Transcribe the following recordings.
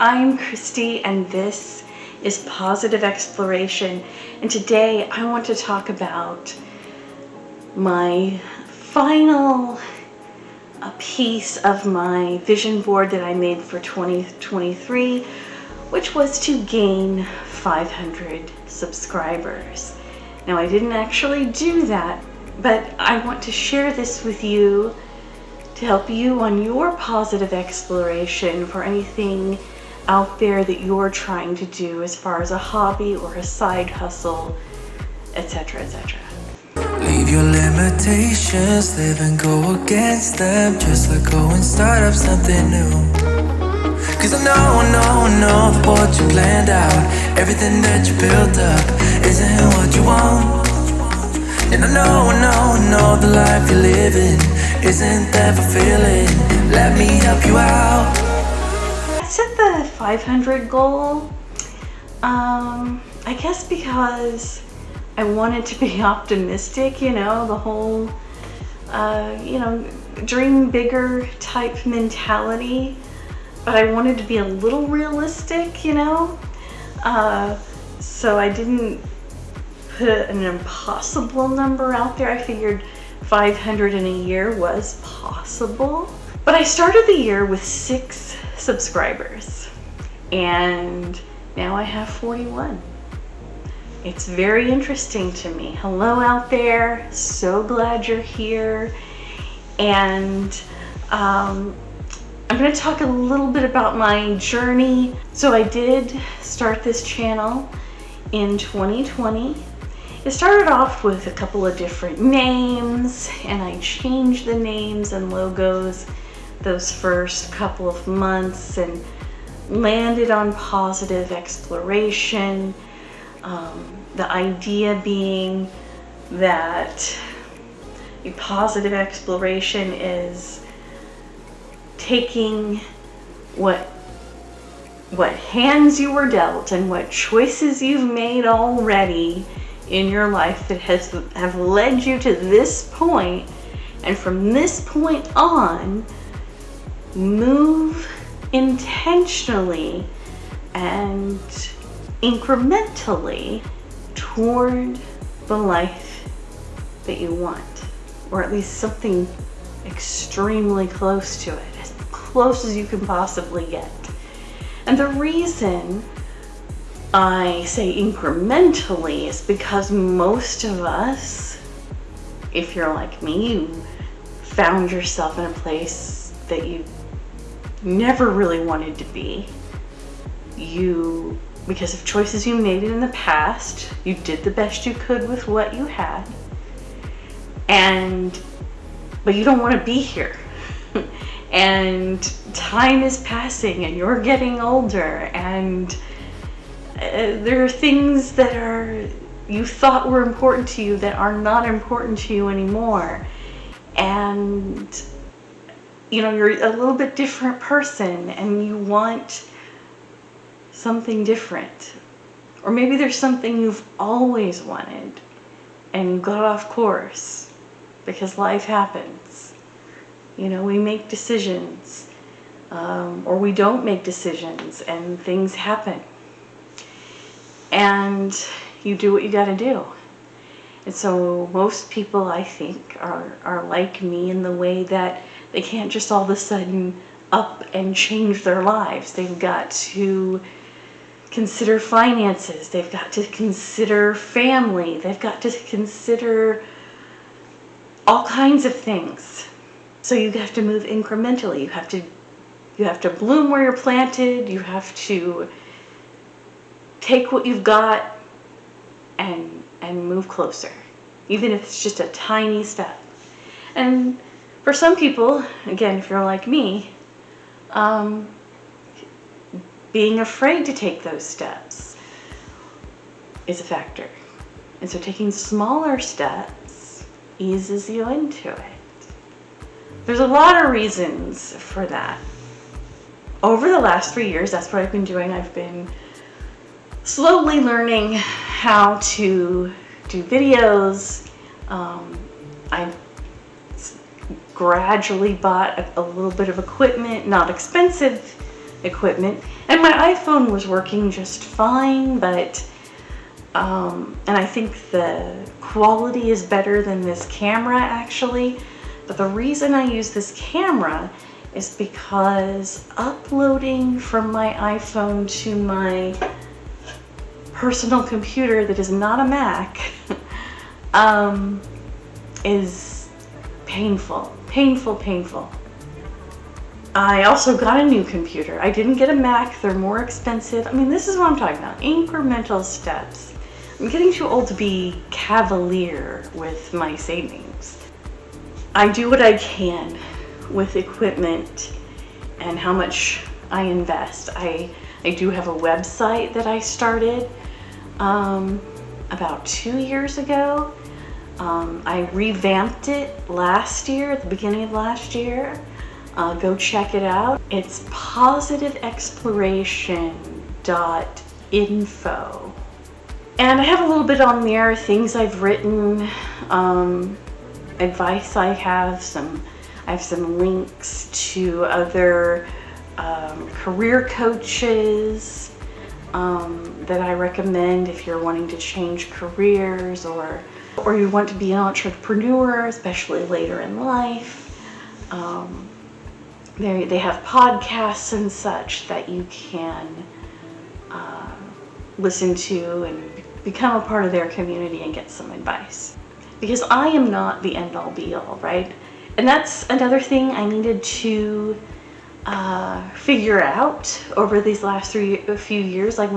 I'm Christy and this is Positive Exploration, and today I want to talk about my final piece of my vision board that I made for 2023, which was to gain 500 subscribers. Now, I didn't actually do that, but I want to share this with you to help you on your positive exploration for anything out there that you're trying to do as far as a hobby or a side hustle, etc., etc. Leave your limitations, live and go against them. Just let go and start up something new. Cause I know that what you planned out, everything that you built up, isn't what you want. And I know the life you're living isn't that fulfilling. Let me help you out. I set the 500 goal, I guess because I wanted to be optimistic, the whole, dream bigger type mentality, but I wanted to be a little realistic, so I didn't put an impossible number out there. I figured 500 in a year was possible. But I started the year with 6 subscribers and now I have 41. It's very interesting to me. Hello out there, so glad you're here. And I'm going to talk a little bit about my journey. So I did start this channel in 2020. It started off with a couple of different names, and I changed the names and logos those first couple of months and landed on Positive Exploration. The idea being that a positive exploration is taking what hands you were dealt and what choices you've made already in your life that have led you to this point, and from this point on, move intentionally and incrementally toward the life that you want, or at least something extremely close to it, as close as you can possibly get. And the reason I say incrementally is because most of us, if you're like me, you found yourself in a place that you never really wanted to be. Because of choices you made in the past, you did the best you could with what you had, but you don't want to be here. And time is passing and you're getting older, and there are things that you thought were important to you that are not important to you anymore. And you're a little bit different person and you want something different. Or maybe there's something you've always wanted and you got off course because life happens. We make decisions, or we don't make decisions, and things happen. And you do what you gotta do. And so most people, I think, are like me in the way that they can't just all of a sudden up and change their lives. They've got to consider finances, they've got to consider family, they've got to consider all kinds of things. So you have to move incrementally. You have to bloom where you're planted. You have to take what you've got and move closer, even if it's just a tiny step. And for some people, again, if you're like me, being afraid to take those steps is a factor. And so taking smaller steps eases you into it. There's a lot of reasons for that. Over the last 3 years, that's what I've been doing. I've been slowly learning how to do videos. I gradually bought a little bit of equipment, not expensive equipment. And my iPhone was working just fine, but and I think the quality is better than this camera actually. But the reason I use this camera is because uploading from my iPhone to my personal computer that is not a Mac is painful. I also got a new computer. I didn't get a Mac, they're more expensive. I mean, this is what I'm talking about, incremental steps. I'm getting too old to be cavalier with my savings. I do what I can with equipment and how much I invest. I do have a website that I started about 2 years ago. I revamped it last year, at the beginning of last year. Go check it out. It's positiveexploration.info. And I have a little bit on there, things I've written, advice I have some links to other career coaches that I recommend if you're wanting to change careers or you want to be an entrepreneur, especially later in life. They have podcasts and such that you can listen to and become a part of their community and get some advice. Because I am not the end-all be-all, right? And that's another thing I needed to figure out over these last few years. Like,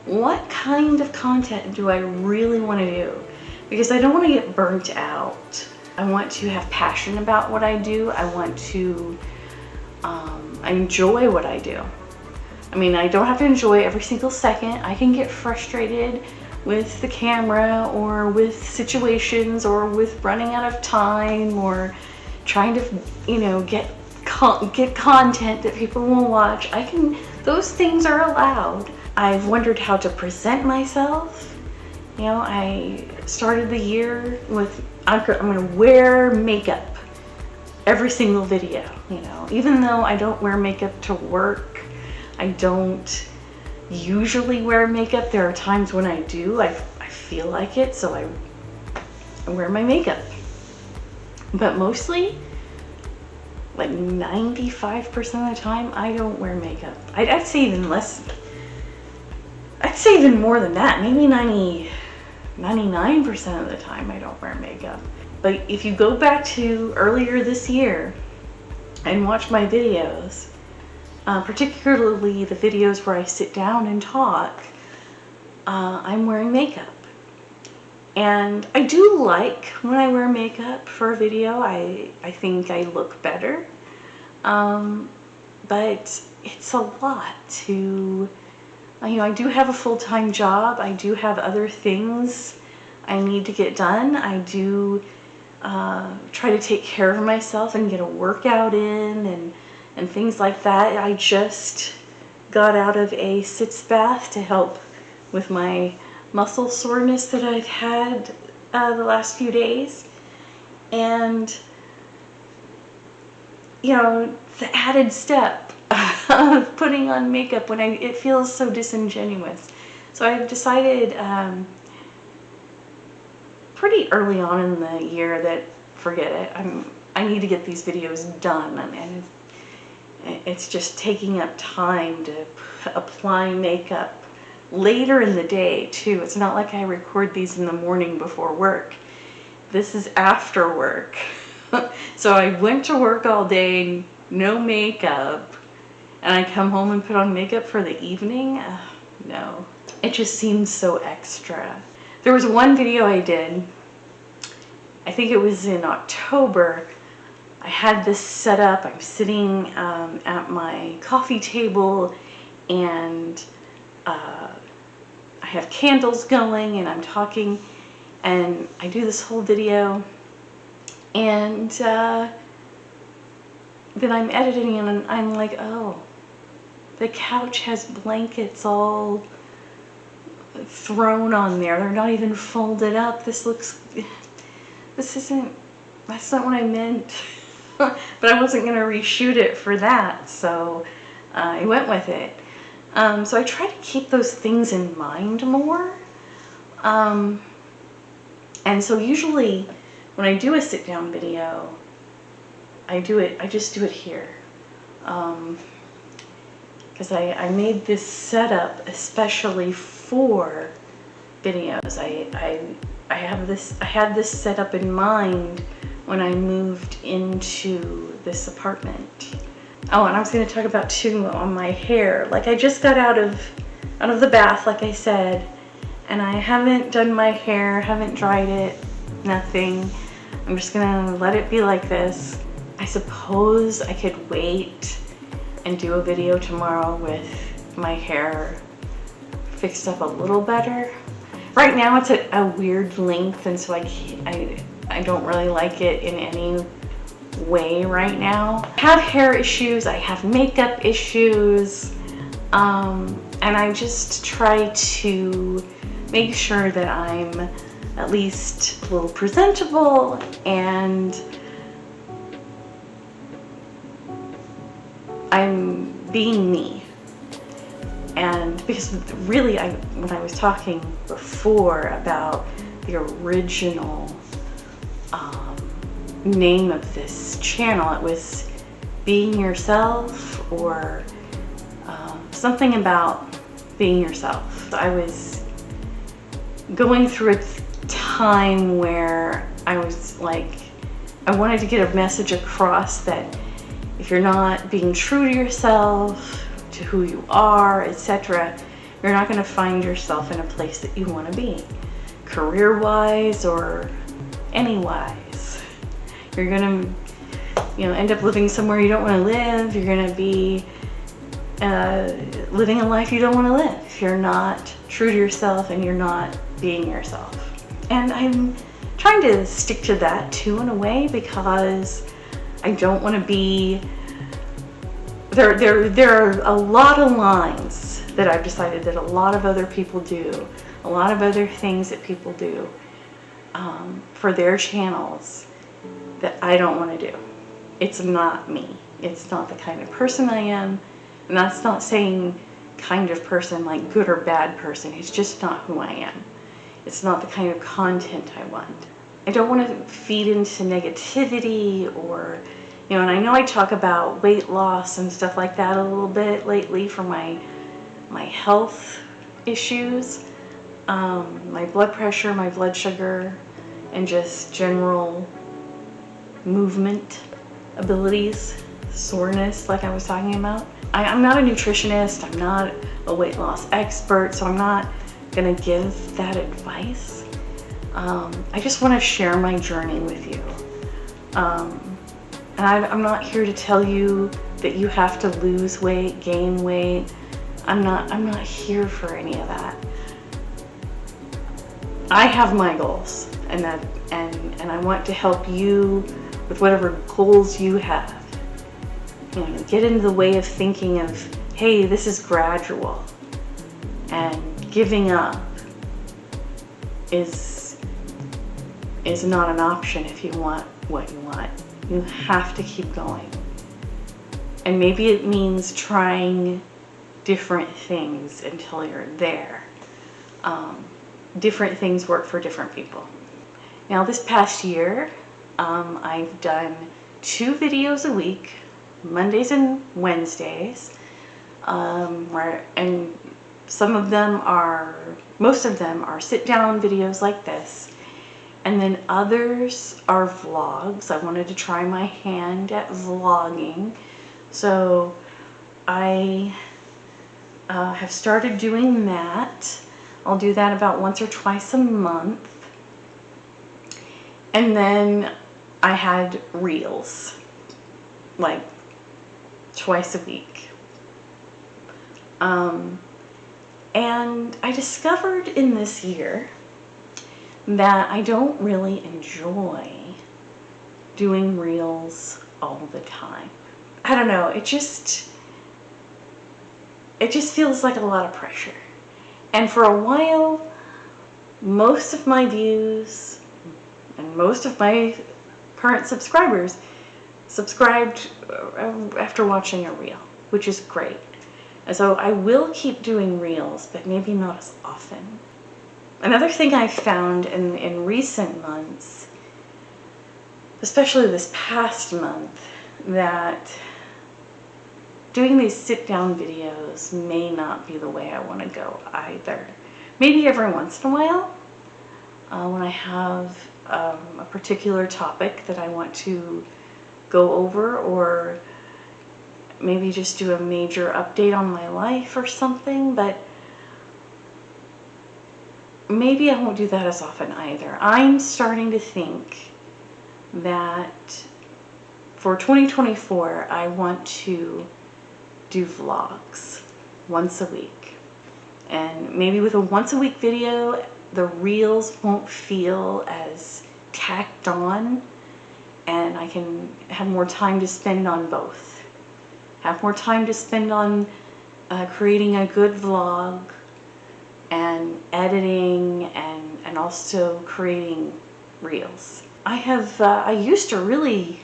what kind of content do I really want to do? Because I don't want to get burnt out. I want to have passion about what I do. I want to I enjoy what I do. I mean, I don't have to enjoy every single second. I can get frustrated with the camera or with situations or with running out of time or trying to, get content that people will watch. Those things are allowed. I've wondered how to present myself. I started the year with, I'm going to wear makeup every single video, even though I don't wear makeup to work. I don't usually wear makeup. There are times when I do. I feel like it, so I wear my makeup. But mostly, like 95% of the time, I don't wear makeup. I'd say even less. I'd say even more than that. Maybe 99% of the time I don't wear makeup. But if you go back to earlier this year and watch my videos, particularly the videos where I sit down and talk, I'm wearing makeup. And I do like when I wear makeup for a video. I think I look better. But it's a lot to, I do have a full-time job. I do have other things I need to get done. I do try to take care of myself and get a workout in and things like that. I just got out of a sitz bath to help with my muscle soreness that I've had the last few days. And, the added step of putting on makeup when it feels so disingenuous. So I've decided pretty early on in the year that forget it. I need to get these videos done, and it's just taking up time to apply makeup later in the day too. It's not like I record these in the morning before work. This is after work. So I went to work all day, no makeup, and I come home and put on makeup for the evening. No, it just seems so extra. There was one video I did, I think it was in October. I had this set up. I'm sitting at my coffee table, and I have candles going, and I'm talking, and I do this whole video, and then I'm editing, and I'm like, oh, the couch has blankets all thrown on there. They're not even folded up. That's not what I meant. But I wasn't going to reshoot it for that, so I went with it. So I try to keep those things in mind more. And so usually when I do a sit down video, I just do it here. Because I made this setup especially for videos. I had this setup in mind when I moved into this apartment. Oh, and I was going to talk about too on my hair. Like, I just got out of the bath, like I said, and I haven't done my hair, haven't dried it, nothing. I'm just gonna let it be like this. I suppose I could wait and do a video tomorrow with my hair fixed up a little better. Right now it's at a weird length, and so I don't really like it in any way right now. I have hair issues, I have makeup issues, and I just try to make sure that I'm at least a little presentable and I'm being me. And because really, when I was talking before about the original name of this channel, it was being yourself, or something about being yourself. I was going through a time where I was like, I wanted to get a message across that if you're not being true to yourself, to who you are, etc., you're not going to find yourself in a place that you want to be, career-wise or any-wise. You're going to, end up living somewhere you don't want to live. You're going to be living a life you don't want to live if you're not true to yourself and you're not being yourself. And I'm trying to stick to that too, in a way, because I don't want to be there are a lot of lines that I've decided that a lot of other people do, a lot of other things that people do for their channels that I don't want to do. It's not me. It's not the kind of person I am, and that's not saying kind of person like good or bad person. It's just not who I am. It's not the kind of content I want. I don't want to feed into negativity or, and I know I talk about weight loss and stuff like that a little bit lately for my health issues, my blood pressure, my blood sugar, and just general movement abilities, soreness like I was talking about. I'm not a nutritionist, I'm not a weight loss expert, so I'm not gonna give that advice. I just want to share my journey with you. And I'm not here to tell you that you have to lose weight, gain weight. I'm not here for any of that. I have my goals, and I want to help you with whatever goals you have. Get into the way of thinking of, hey, this is gradual, and giving up is not an option if you want what you want. You have to keep going. And maybe it means trying different things until you're there. Different things work for different people. Now, this past year, I've done 2 videos a week, Mondays and Wednesdays, and most of them are sit-down videos like this. And then others are vlogs. I wanted to try my hand at vlogging. So I have started doing that. I'll do that about once or twice a month. And then I had reels, like twice a week. And I discovered in this year that I don't really enjoy doing reels all the time. I don't know, it just feels like a lot of pressure. And for a while, most of my views and most of my current subscribers subscribed after watching a reel. which is great. And so I will keep doing reels, but maybe not as often. Another thing I found in recent months, especially this past month, that doing these sit-down videos may not be the way I want to go either. Maybe every once in a while, when I have a particular topic that I want to go over, or maybe just do a major update on my life or something, but maybe I won't do that as often either. I'm starting to think that for 2024, I want to do vlogs once a week. And maybe with a once a week video, the reels won't feel as tacked on, and I can have more time to spend on both. Have more time to spend on creating a good vlog and editing and also creating reels. I used to really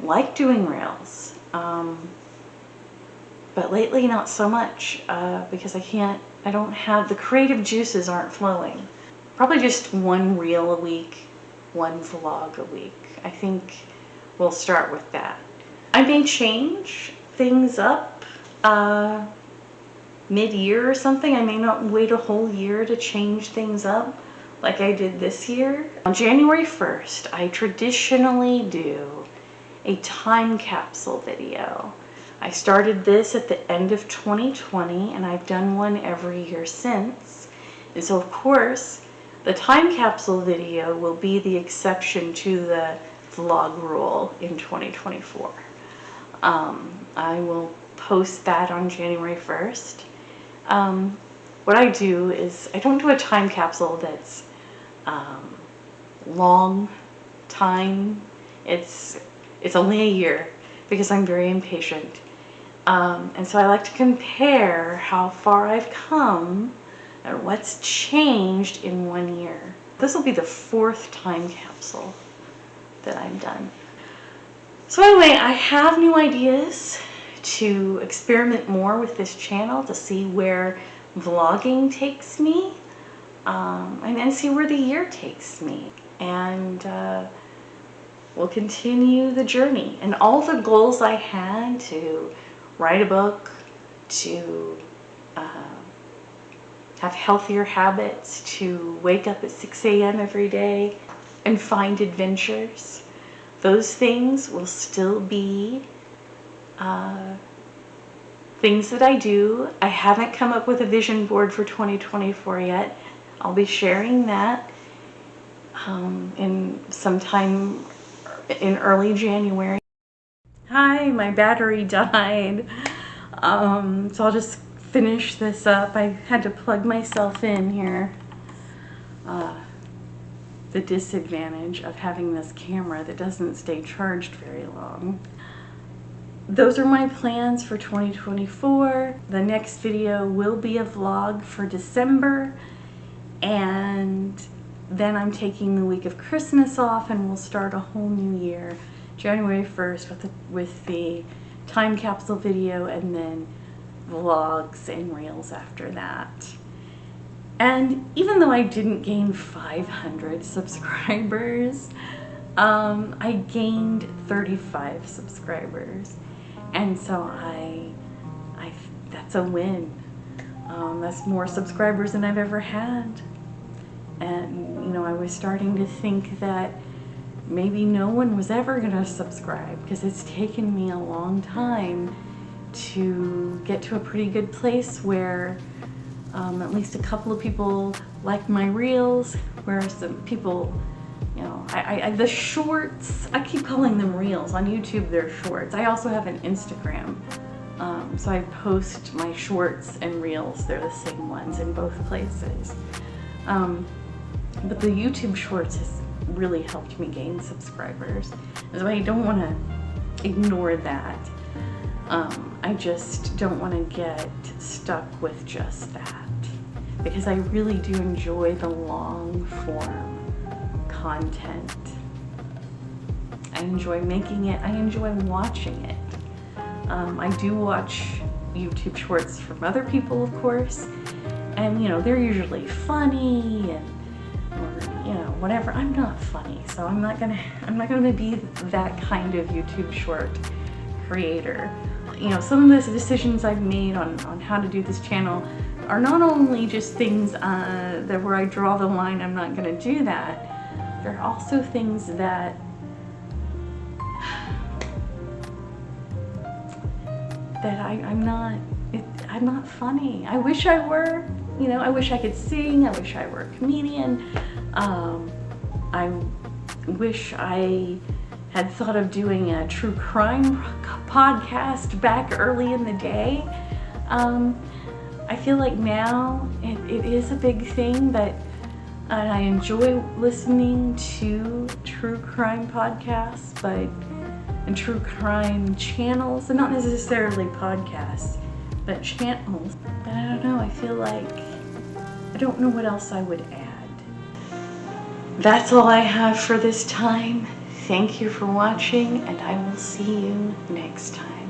like doing reels, but lately not so much because I don't have, the creative juices aren't flowing. Probably just one reel a week, one vlog a week. I think we'll start with that. I may change things up mid-year or something. I may not wait a whole year to change things up like I did this year. On January 1st, I traditionally do a time capsule video. I started this at the end of 2020, and I've done one every year since. And so, of course, the time capsule video will be the exception to the vlog rule in 2024. I will post that on January 1st. What I do is, I don't do a time capsule that's long time. It's only a year because I'm very impatient. And so I like to compare how far I've come and what's changed in 1 year. This will be the 4th time capsule that I've done. So anyway, I have new ideas to experiment more with this channel, to see where vlogging takes me, and then see where the year takes me. And we'll continue the journey. And all the goals I had to write a book, to have healthier habits, to wake up at 6 a.m. every day and find adventures, those things will still be things that I do. I haven't come up with a vision board for 2024 yet. I'll be sharing that in sometime in early January. Hi, my battery died. So I'll just finish this up. I had to plug myself in here. The disadvantage of having this camera that doesn't stay charged very long. Those are my plans for 2024. The next video will be a vlog for December, and then I'm taking the week of Christmas off, and we'll start a whole new year, January 1st, with the time capsule video, and then vlogs and reels after that. And even though I didn't gain 500 subscribers, I gained 35 subscribers. And so that's a win. That's more subscribers than I've ever had. And, you know, I was starting to think that maybe no one was ever going to subscribe, because it's taken me a long time to get to a pretty good place where at least a couple of people like my reels, whereas some people, you know, the shorts, I keep calling them reels. On YouTube, they're shorts. I also have an Instagram. So I post my shorts and reels. They're the same ones in both places. But the YouTube shorts has really helped me gain subscribers. So I don't want to ignore that. I just don't want to get stuck with just that, because I really do enjoy the long form content. I enjoy making it. I enjoy watching it. I do watch YouTube shorts from other people, of course, and they're usually funny or whatever. I'm not funny, so I'm not gonna be that kind of YouTube short creator. Some of the decisions I've made on how to do this channel are not only just things that where I draw the line, I'm not gonna do that. There are also things that I'm not funny. I wish I were. I wish I could sing. I wish I were a comedian. I wish I had thought of doing a true crime podcast back early in the day. I feel like now it is a big thing, but I enjoy listening to true crime podcasts, and true crime channels, and not necessarily podcasts, but channels. But I don't know, I feel like I don't know what else I would add. That's all I have for this time. Thank you for watching, and I will see you next time.